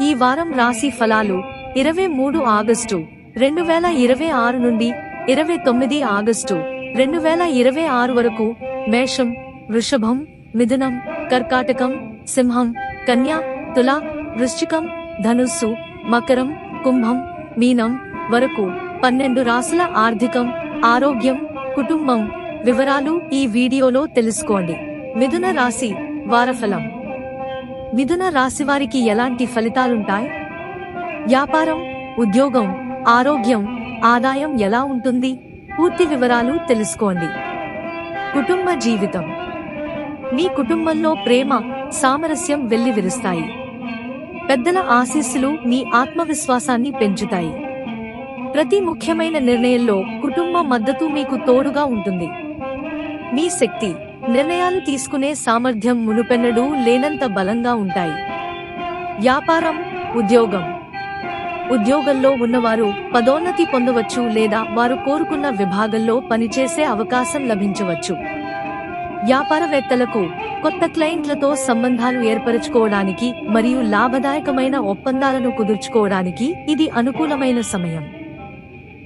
ఈ వారం రాశి ఫలాలు 23 ఆగస్టు 2026 నుండి 29 ఆగస్టు 2026 వరకు మేషం, వృషభం, మిథునం, కర్కాటకం, సింహం, కన్య, తుల, వృశ్చికం, ధనుస్సు, మకరం, కుంభం, మీనం వరకు 12 రాశుల ఆర్థికం, ఆరోగ్యం, కుటుంబం వివరాలు ఈ వీడియోలో తెలుసుకోండి. మిథున రాశి వారఫలం. మిథున రాశి వారికి ఎలాంటి ఫలితాలుంటాయి? వ్యాపారం, ఉద్యోగం, ఆరోగ్యం, ఆదాయం ఎలా ఉంటుంది? పూర్తి వివరాలు తెలుసుకోండి. కుటుంబ జీవితం. మీ కుటుంబంలో ప్రేమ, సామరస్యం వెల్లివిరుస్తాయి. పెద్దల ఆశీస్సులు మీ ఆత్మవిశ్వాసాన్ని పెంచుతాయి. ప్రతి ముఖ్యమైన నిర్ణయంలో కుటుంబ మద్దతు మీకు తోడుగా ఉంటుంది. మీ శక్తి, నిర్ణయాలు తీసుకునే సామర్థ్యం మునుపెన్నడూ లేనంత బలంగా ఉంటాయి. వ్యాపారం, ఉద్యోగం. ఉద్యోగంలో ఉన్నవారు పదోన్నతి పొందవచ్చు లేదా వారు కోరుకున్న విభాగంలో పనిచేసే అవకాశం లభించవచ్చు. వ్యాపారవేత్తలకు కొత్త క్లయింట్లతో సంబంధాలు ఏర్పరచుకోవడానికి మరియు లాభదాయకమైన ఒప్పందాలను కుదుర్చుకోవడానికి ఇది అనుకూలమైన సమయం.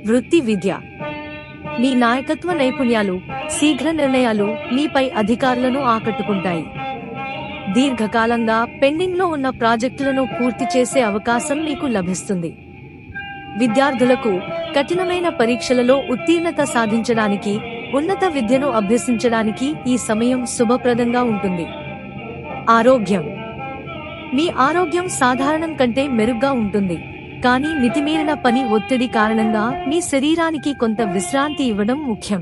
వృత్తి విద్య. మీ నాయకత్వ నైపుణ్యాలు, శీఘ్ర నిర్ణయాలు మీపై అధికారులను ఆకట్టుకుంటాయి. దీర్ఘకాలంగా పెండింగ్లో ఉన్న ప్రాజెక్టులను పూర్తి చేసే అవకాశం మీకు లభిస్తుంది. విద్యార్థులకు కఠినమైన పరీక్షలలో ఉత్తీర్ణత సాధించడానికి, ఉన్నత విద్యను అభ్యసించడానికి ఈ సమయం శుభప్రదంగా ఉంటుంది. ఆరోగ్యం. మీ ఆరోగ్యం సాధారణం కంటే మెరుగ్గా ఉంటుంది, కానీ మితిమీరిన పని ఒత్తిడి కారణంగా మీ శరీరానికి కొంత విశ్రాంతి ఇవ్వడం ముఖ్యం.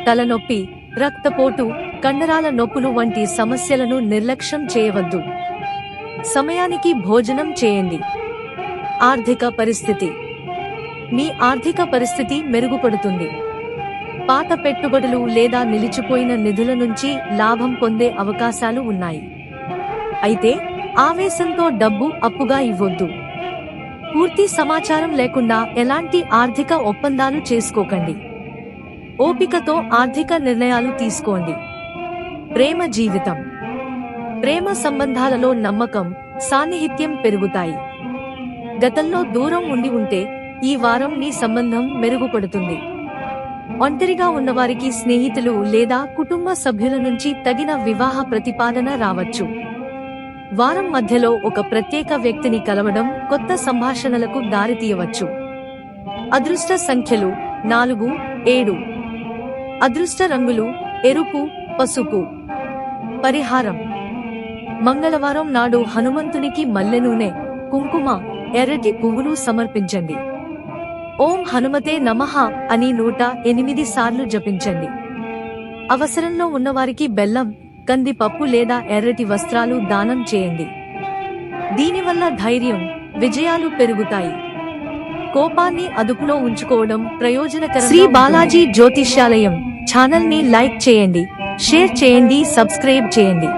తలనొప్పి, రక్తపోటు, కండరాల నొప్పులు వంటి సమస్యలను నిర్లక్ష్యం చేయవద్దు. సమయానికి భోజనం చేయండి. ఆర్థిక పరిస్థితి. మీ ఆర్థిక పరిస్థితి మెరుగుపడుతుంది. పాత పెట్టుబడులు లేదా నిలిచిపోయిన నిధుల నుంచి లాభం పొందే అవకాశాలు ఉన్నాయి. అయితే ఆవేశంతో డబ్బు అప్పుగా ఇవ్వొద్దు. పూర్తి సమాచారం లేకుండా ఎలాంటి ఆర్థిక ఒప్పందాలు చేసుకోకండి. ఓపికతో ఆర్థిక నిర్ణయాలు తీసుకోండి. ప్రేమ జీవితం. ప్రేమ సంబంధాలలో నమ్మకం, సాన్నిహిత్యం పెరుగుతాయి. గతంలో దూరం ఉండి ఉంటే ఈ వారం మీ సంబంధం మెరుగుపడుతుంది. ఒంటరిగా ఉన్నవారికి స్నేహితులు లేదా కుటుంబ సభ్యుల నుంచి తగిన వివాహ ప్రతిపాదన రావచ్చు. వారం మధ్యలో ఒక ప్రత్యేక వ్యక్తిని కలవడం కొత్త సంభాషణలకు దారితీయవచ్చు. అదృష్ట సంఖ్యలు 4, 7. అదృష్ట రంగులు ఎరుపు, పసుపు. పరిహారం. మంగళవారం నాడు హనుమంతునికి మల్లె నూనె, కుంకుమ, ఎర్రటి పువ్వులు సమర్పించండి. ఓం హనుమతే నమః అని 108 సార్లు జపించండి. అవసరంలో ఉన్నవారికి బెల్లం, కందిపప్పు లేదా ఎర్రటి వస్త్రాలు దానం చేయండి. దీనివల్ల ధైర్యం, విజయాలు పెరుగుతాయి. కోపాన్ని అదుపులో ఉంచుకోవడం ప్రయోజనకరం. శ్రీ బాలాజీ జ్యోతిష్యాలయం ఛానల్ ని లైక్ చేయండి, షేర్ చేయండి, సబ్స్క్రైబ్ చేయండి.